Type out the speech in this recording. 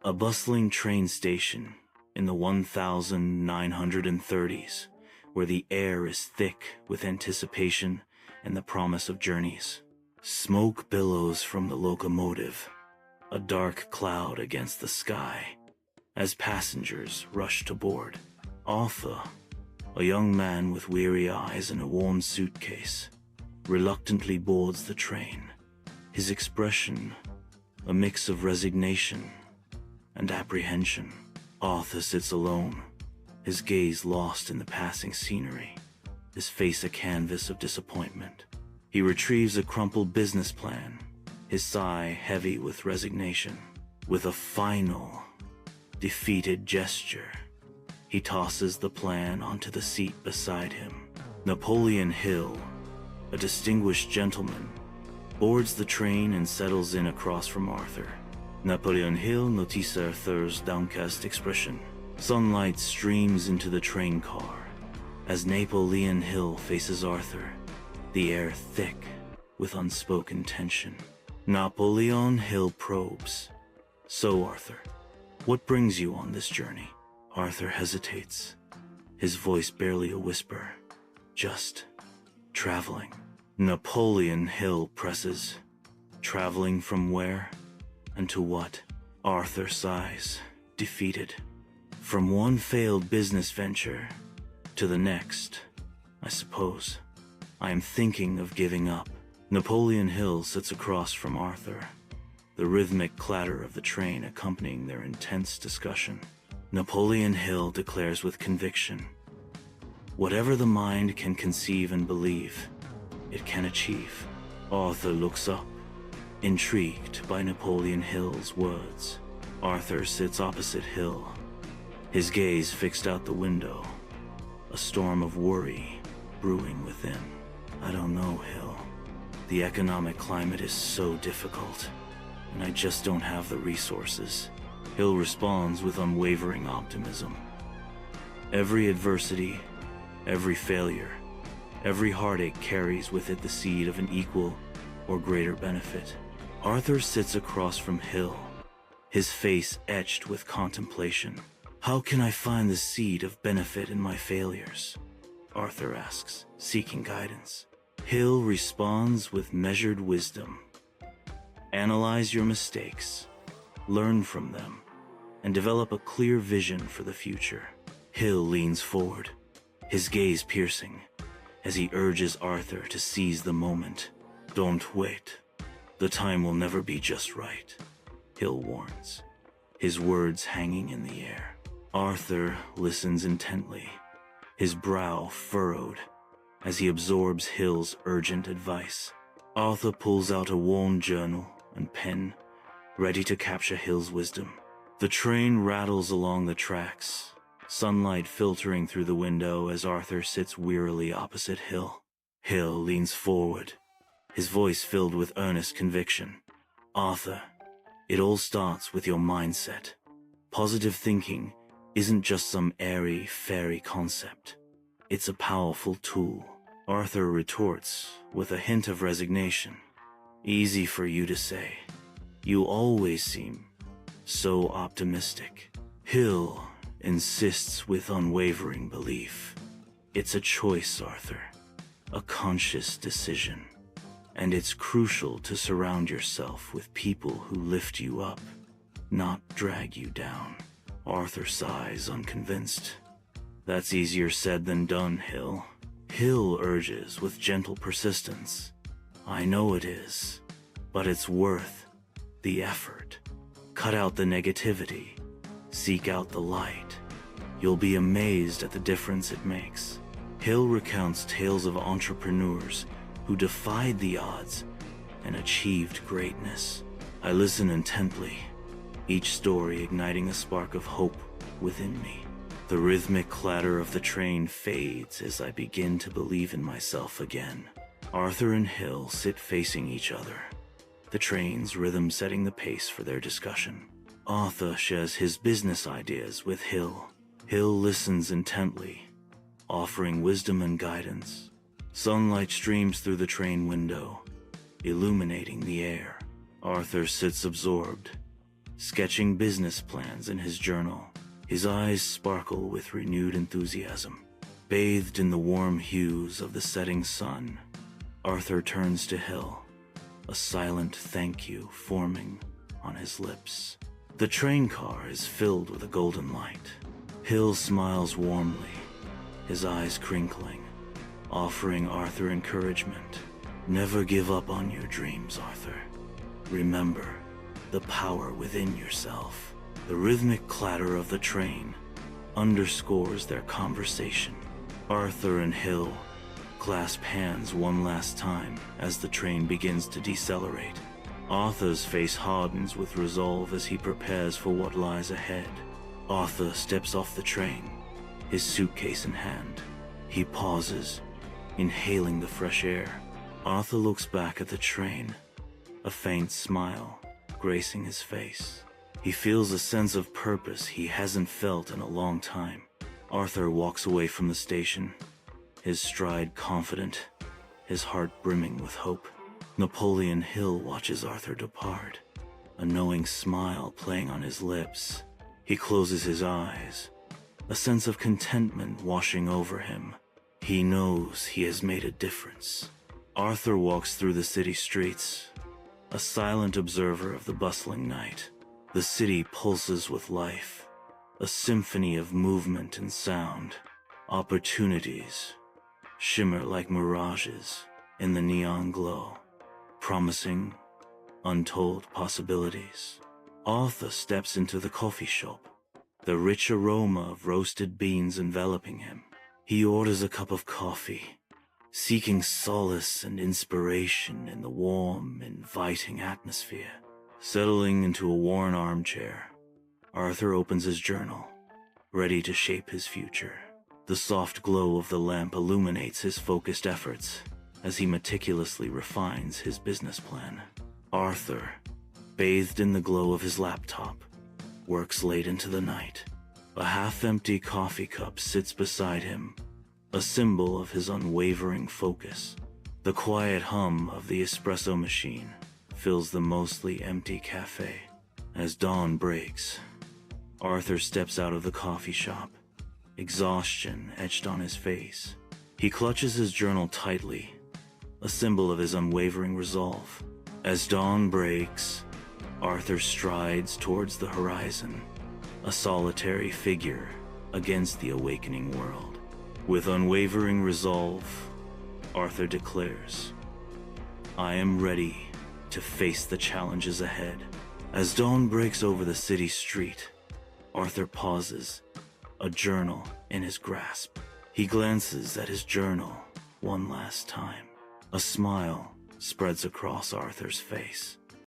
A bustling train station in the 1930s, where the air is thick with anticipation and the promise of journeys. Smoke billows from the locomotive, a dark cloud against the sky, as passengers rush to board. Arthur, a young man with weary eyes and a worn suitcase, reluctantly boards the train. His expression, a mix of resignation and apprehension. Arthur sits alone, his gaze lost in the passing scenery, his face a canvas of disappointment. He retrieves a crumpled business plan, his sigh heavy with resignation. With a final, defeated gesture, he tosses the plan onto the seat beside him. Napoleon Hill, a distinguished gentleman, boards the train and settles in across from Arthur. Napoleon Hill notice Arthur's downcast expression. Sunlight streams into the train car as Napoleon Hill faces Arthur, the air thick with unspoken tension. Napoleon Hill probes. "So, Arthur, what brings you on this journey?" Arthur hesitates, his voice barely a whisper. "Just traveling." Napoleon Hill presses. "Traveling from where? And to what?" Arthur sighs, defeated. "From one failed business venture to the next, I suppose. I am thinking of giving up." Napoleon Hill sits across from Arthur, the rhythmic clatter of the train accompanying their intense discussion. Napoleon Hill declares with conviction, "Whatever the mind can conceive and believe, it can achieve." Arthur looks up, intrigued by Napoleon Hill's words. Arthur sits opposite Hill, his gaze fixed out the window, a storm of worry brewing within. "I don't know, Hill. The economic climate is so difficult, and I just don't have the resources." Hill responds with unwavering optimism. "Every adversity, every failure, every heartache carries with it the seed of an equal or greater benefit." Arthur sits across from Hill, his face etched with contemplation. "How can I find the seed of benefit in my failures?" Arthur asks, seeking guidance. Hill responds with measured wisdom. "Analyze your mistakes, learn from them, and develop a clear vision for the future." Hill leans forward, his gaze piercing, as he urges Arthur to seize the moment. "Don't wait. The time will never be just right," Hill warns, his words hanging in the air. Arthur listens intently, his brow furrowed as he absorbs Hill's urgent advice. Arthur pulls out a worn journal and pen, ready to capture Hill's wisdom. The train rattles along the tracks, sunlight filtering through the window as Arthur sits wearily opposite Hill. Hill leans forward, his voice filled with earnest conviction. "Arthur, it all starts with your mindset. Positive thinking isn't just some airy, fairy concept. It's a powerful tool." Arthur retorts with a hint of resignation. "Easy for you to say. You always seem so optimistic." Hill insists with unwavering belief. "It's a choice, Arthur, a conscious decision. And it's crucial to surround yourself with people who lift you up, not drag you down." Arthur sighs, unconvinced. "That's easier said than done, Hill." Hill urges with gentle persistence. "I know it is, but it's worth the effort. Cut out the negativity, seek out the light. You'll be amazed at the difference it makes." Hill recounts tales of entrepreneurs who defied the odds and achieved greatness. I listen intently, each story igniting a spark of hope within me. The rhythmic clatter of the train fades as I begin to believe in myself again. Arthur and Hill sit facing each other, the train's rhythm setting the pace for their discussion. Arthur shares his business ideas with Hill. Hill listens intently, offering wisdom and guidance. Sunlight streams through the train window, illuminating the air. Arthur sits absorbed, sketching business plans in his journal. His eyes sparkle with renewed enthusiasm. Bathed in the warm hues of the setting sun, Arthur turns to Hill, a silent thank you forming on his lips. The train car is filled with a golden light. Hill smiles warmly, his eyes crinkling, offering Arthur encouragement. Never give up on your dreams, Arthur. Remember the power within yourself. The rhythmic clatter of the train underscores their conversation. Arthur and Hill clasp hands one last time as the train begins to decelerate. Arthur's face hardens with resolve as he prepares for what lies ahead. Arthur steps off the train, his suitcase in hand. He pauses, inhaling the fresh air. Arthur looks back at the train, a faint smile gracing his face. He feels a sense of purpose he hasn't felt in a long time. Arthur walks away from the station, his stride confident, his heart brimming with hope. Napoleon Hill watches Arthur depart, a knowing smile playing on his lips. He closes his eyes, a sense of contentment washing over him. He knows he has made a difference. Arthur walks through the city streets, a silent observer of the bustling night. The city pulses with life, a symphony of movement and sound. Opportunities shimmer like mirages in the neon glow, promising untold possibilities. Arthur steps into the coffee shop, the rich aroma of roasted beans enveloping him. He orders a cup of coffee, seeking solace and inspiration in the warm, inviting atmosphere. Settling into a worn armchair, Arthur opens his journal, ready to shape his future. The soft glow of the lamp illuminates his focused efforts as he meticulously refines his business plan. Arthur, bathed in the glow of his laptop, works late into the night. A half-empty coffee cup sits beside him, a symbol of his unwavering focus. The quiet hum of the espresso machine fills the mostly empty cafe. As dawn breaks, Arthur steps out of the coffee shop, exhaustion etched on his face. He clutches his journal tightly, a symbol of his unwavering resolve. As dawn breaks, Arthur strides towards the horizon, a solitary figure against the awakening world. With unwavering resolve, Arthur declares, "I am ready to face the challenges ahead." As dawn breaks over the city street, Arthur pauses, a journal in his grasp. He glances at his journal one last time. A smile spreads across Arthur's face.